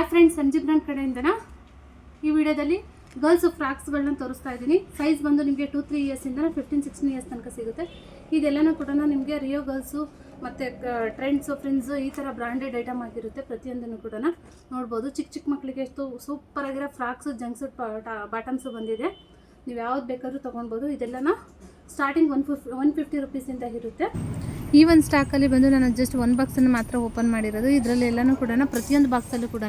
Hi friends, Sanjeev brand ಕಡೆಯಿಂದನಾ ಈ ವಿಡಿಯೋದಲ್ಲಿ girls ಫ್ರಾಕ್ಸ್ಗಳನ್ನ ತೋರಿಸ್ತಾ ಇದ್ದೀನಿ. ಸೈಜ್ ಬಂದು ನಿಮಗೆ 2-3 ಇಯರ್ಸಿಂದ 15-16 ಇಯರ್ಸ್ ತನಕ ಸಿಗುತ್ತೆ. ಇದೆಲ್ಲನೂ ಕೂಡ ನಿಮಗೆ ರಿಯೋ ಗರ್ಲ್ಸು ಮತ್ತು ಟ್ರೆಂಡ್ಸು ಫ್ರೆಂಡ್ಸು ಈ ಥರ ಬ್ರಾಂಡೆಡ್ ಐಟಮ್ ಆಗಿರುತ್ತೆ. ಪ್ರತಿಯೊಂದನ್ನು ಕೂಡ ನೋಡ್ಬೋದು. ಚಿಕ್ಕ ಮಕ್ಕಳಿಗೆ ಎಷ್ಟು ಸೂಪರಾಗಿರೋ ಫ್ರಾಕ್ಸು, ಜಂಕ್ಸೂಟ್ ಬಾಟಮ್ಸು ಬಂದಿದೆ. ನೀವು ಯಾವ್ದು ಬೇಕಾದರೂ ತೊಗೊಳ್ಬೋದು. ಇದೆಲ್ಲನ ಸ್ಟಾರ್ಟಿಂಗ್ 150 ರುಪೀಸಿಂದ ಇರುತ್ತೆ. ಈ ಒಂದು ಸ್ಟಾಕಲ್ಲಿ ಬಂದು ನಾನು ಜಸ್ಟ್ ಒಂದು ಬಾಕ್ಸನ್ನು ಮಾತ್ರ ಓಪನ್ ಮಾಡಿರೋದು. ಇದರಲ್ಲಿ ಎಲ್ಲನೂ ಕೂಡ ಪ್ರತಿಯೊಂದು ಬಾಕ್ಸಲ್ಲೂ ಕೂಡ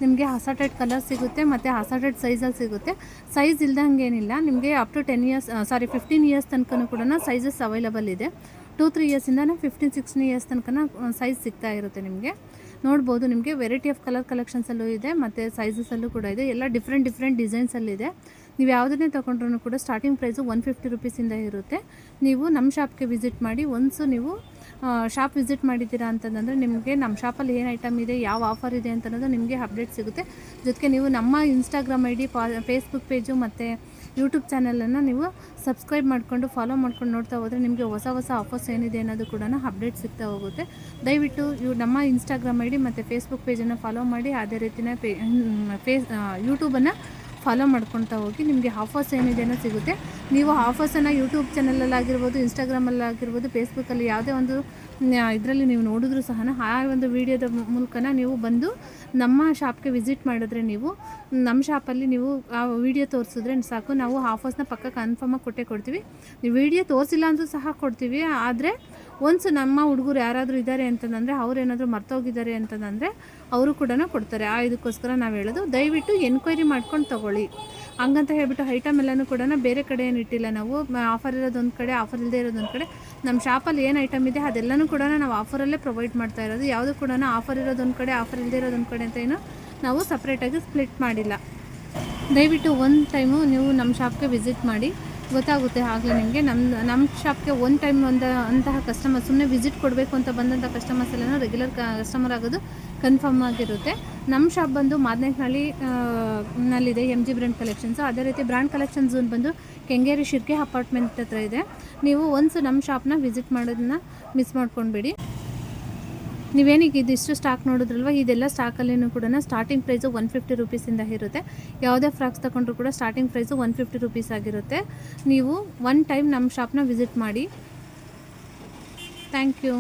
ನಿಮಗೆ ಅಸಾರ್ಟೆಡ್ ಕಲರ್ ಸಿಗುತ್ತೆ ಮತ್ತು ಅಸಾರ್ಟೆಡ್ ಸೈಜಲ್ಲಿ ಸಿಗುತ್ತೆ. ಸೈಜ್ ಇಲ್ದಂಗೇನಿಲ್ಲ, ನಿಮಗೆ ಅಪ್ ಟು 15 ಇಯರ್ಸ್ ತನಕ ಕೂಡ ಸೈಜಸ್ ಅವೈಲಬಲ್ ಇದೆ. 2-3 ಇಯರ್ಸಿಂದ 15-16 ಇಯರ್ಸ್ ತನಕ ಸೈಜ್ ಸಿಗ್ತಾ ಇರುತ್ತೆ. ನಿಮಗೆ ನೋಡ್ಬೋದು, ನಿಮಗೆ ವೆರೈಟಿ ಆಫ್ ಕಲರ್ ಕಲೆಕ್ಷನ್ಸಲ್ಲೂ ಇದೆ ಮತ್ತು ಸೈಜಸಲ್ಲೂ ಕೂಡ ಇದೆ. ಎಲ್ಲ ಡಿಫ್ರೆಂಟ್ ಡಿಸೈನ್ಸಲ್ಲಿದೆ. ನೀವು ಯಾವುದನ್ನೇ ತೊಗೊಂಡ್ರೂ ಕೂಡ ಸ್ಟಾರ್ಟಿಂಗ್ ಪ್ರೈಸು 150 ರುಪೀಸಿಂದ ಇರುತ್ತೆ. ನೀವು ನಮ್ಮ ಶಾಪ್ಗೆ ವಿಸಿಟ್ ಮಾಡಿ. ಒನ್ಸು ನೀವು ಶಾಪ್ ವಿಸಿಟ್ ಮಾಡಿದ್ದೀರಾ ಅಂತಂದರೆ ನಿಮಗೆ ನಮ್ಮ ಶಾಪಲ್ಲಿ ಏನು ಐಟಮ್ ಇದೆ, ಯಾವ ಆಫರ್ ಇದೆ ಅಂತ ಅನ್ನೋದು ನಿಮಗೆ ಅಪ್ಡೇಟ್ ಸಿಗುತ್ತೆ. ಜೊತೆಗೆ ನೀವು ನಮ್ಮ Instagram I D, Facebook page ಮತ್ತು ಯೂಟ್ಯೂಬ್ ಚಾನಲನ್ನು ನೀವು ಸಬ್ಸ್ಕ್ರೈಬ್ ಮಾಡಿಕೊಂಡು ಫಾಲೋ ಮಾಡ್ಕೊಂಡು ನೋಡ್ತಾ ಹೋದರೆ ನಿಮಗೆ ಹೊಸ ಆಫರ್ಸ್ ಏನಿದೆ ಅನ್ನೋದು ಕೂಡ ಅಪ್ಡೇಟ್ ಸಿಗ್ತಾ ಹೋಗುತ್ತೆ. ದಯವಿಟ್ಟು ನಮ್ಮ ಇನ್ಸ್ಟಾಗ್ರಾಮ್ ಐ ಡಿ ಮತ್ತು ಫೇಸ್ಬುಕ್ ಪೇಜನ್ನು ಫಾಲೋ ಮಾಡಿ. ಅದೇ ರೀತಿಯ ಯೂಟ್ಯೂಬನ್ನು ಫಾಲೋ ಮಾಡ್ಕೊಳ್ತಾ ಹೋಗಿ. ನಿಮಗೆ ಆಫರ್ಸ್ ಏನಿದೆ ಅನ್ನೋ ಸಿಗುತ್ತೆ. ನೀವು ಆಫರ್ಸನ್ನು ಯೂಟ್ಯೂಬ್ ಚಾನಲಲ್ಲಾಗಿರ್ಬೋದು, ಇನ್ಸ್ಟಾಗ್ರಾಮಲ್ಲಾಗಿರ್ಬೋದು, ಫೇಸ್ಬುಕ್ಕಲ್ಲಿ ಯಾವುದೇ ಒಂದು ಇದರಲ್ಲಿ ನೀವು ನೋಡಿದ್ರೂ ಸಹ ಆ ಒಂದು ವಿಡಿಯೋದ ಮೂಲಕ ನೀವು ಬಂದು ನಮ್ಮ ಶಾಪ್ಗೆ ವಿಸಿಟ್ ಮಾಡಿದ್ರೆ, ನೀವು ನಮ್ಮ ಶಾಪಲ್ಲಿ ನೀವು ಆ ವಿಡಿಯೋ ತೋರಿಸಿದ್ರೆ ಸಾಕು, ನಾವು ಆಫರ್ಸ್ನ ಪಕ್ಕ ಕನ್ಫರ್ಮಾಗಿ ಕೊಡ್ತೀವಿ. ನೀವು ವಿಡಿಯೋ ತೋರಿಸಿಲ್ಲ ಅಂದರೂ ಸಹ ಕೊಡ್ತೀವಿ. ಆದರೆ ಒನ್ಸ್ ನಮ್ಮ ಹುಡುಗರು ಯಾರಾದರೂ ಇದ್ದಾರೆ ಅಂತಂದರೆ, ಅವ್ರು ಏನಾದರೂ ಮರ್ತೋಗಿದ್ದಾರೆ ಅಂತಂದರೆ ಅವರು ಕೂಡ ಕೊಡ್ತಾರೆ. ಇದಕ್ಕೋಸ್ಕರ ನಾವು ಹೇಳೋದು, ದಯವಿಟ್ಟು ಎನ್ಕ್ವೈರಿ ಮಾಡ್ಕೊಂಡು ತೊಗೊಳ್ಳಿ. ಹಂಗಂತ ಹೇಳ್ಬಿಟ್ಟು ಐಟಮ್ ಎಲ್ಲನೂ ಕೂಡ ಬೇರೆ ಕಡೆ ಏನು ಇಟ್ಟಿಲ್ಲ ನಾವು. ಆಫರ್ ಇರೋದೊಂದು ಕಡೆ, ಆಫರ್ ಇಲ್ಲದೆ ಇರೋದೊಂದು ಕಡೆ. ನಮ್ಮ ಶಾಪಲ್ಲಿ ಏನು ಐಟಮ್ ಇದೆ ಅದೆಲ್ಲನೂ ಕೂಡ ನಾವು ಆಫರಲ್ಲೇ ಪ್ರೊವೈಡ್ ಮಾಡ್ತಾ ಇರೋದು. ಯಾವುದು ಕೂಡ ಆಫರ್ ಇರೋದೊಂದು ಕಡೆ, ಆಫರ್ ಇಲ್ಲದೆ ಇರೋದೊಂದು ಕಡೆ ಅಂತ ಏನು ನಾವು ಸಪ್ರೇಟಾಗಿ ಸ್ಪ್ಲಿಟ್ ಮಾಡಿಲ್ಲ. ದಯವಿಟ್ಟು ಒಂದು ಟೈಮು ನೀವು ನಮ್ಮ ಶಾಪ್ಗೆ ವಿಸಿಟ್ ಮಾಡಿ, ಗೊತ್ತಾಗುತ್ತೆ. ಆಗಲೇ ನಿಮಗೆ ನಮ್ಮ ಶಾಪ್ಗೆ ಒಂದು ಟೈಮ್ ಅಂತಹ ಕಸ್ಟಮರ್, ಸುಮ್ಮನೆ ವಿಸಿಟ್ ಕೊಡಬೇಕು ಅಂತ ಬಂದಂಥ ಕಸ್ಟಮರ್ಸ್ ಎಲ್ಲನೂ ರೆಗ್ಯುಲರ್ ಕಸ್ಟಮರ್ ಆಗೋದು ಕನ್ಫರ್ಮ್ ಆಗಿರುತ್ತೆ. ನಮ್ಮ ಶಾಪ್ ಬಂದು ಮಾದನೇನಹಳ್ಳಿ ನಲ್ಲಿದೆ, MG ಬ್ರ್ಯಾಂಡ್ ಕಲೆಕ್ಷನ್ಸು. ಅದೇ ರೀತಿ ಬ್ರ್ಯಾಂಡ್ ಕಲೆಕ್ಷನ್ ಝೋನ್ ಬಂದು ಕೆಂಗೇರಿ ಶಿರ್ಕೆ ಅಪಾರ್ಟ್ಮೆಂಟ್ ಹತ್ರ ಇದೆ. ನೀವು ಒನ್ಸ್ ನಮ್ಮ ಶಾಪ್ನ ವಿಸಿಟ್ ಮಾಡೋದನ್ನ ಮಿಸ್ ಮಾಡ್ಕೊಳ್ಬೇಡಿ. ನೀವೇನಿಗೆ ಇದಿಷ್ಟು ಸ್ಟಾಕ್ ನೋಡಿದ್ರಲ್ವ, ಇದೆಲ್ಲ ಸ್ಟಾಕಲ್ಲಿನೂ ಕೂಡ ಸ್ಟಾರ್ಟಿಂಗ್ ಪ್ರೈಸು 150 ರುಪೀಸಿಂದ ಇರುತ್ತೆ. ಯಾವುದೇ ಫ್ರಾಕ್ಸ್ ತಗೊಂಡ್ರು ಕೂಡ ಸ್ಟಾರ್ಟಿಂಗ್ ಪ್ರೈಸು 150 ರುಪೀಸ್ ಆಗಿರುತ್ತೆ. ನೀವು ಒನ್ ಟೈಮ್ ನಮ್ಮ ಶಾಪ್ನ ವಿಸಿಟ್ ಮಾಡಿ. Thank you.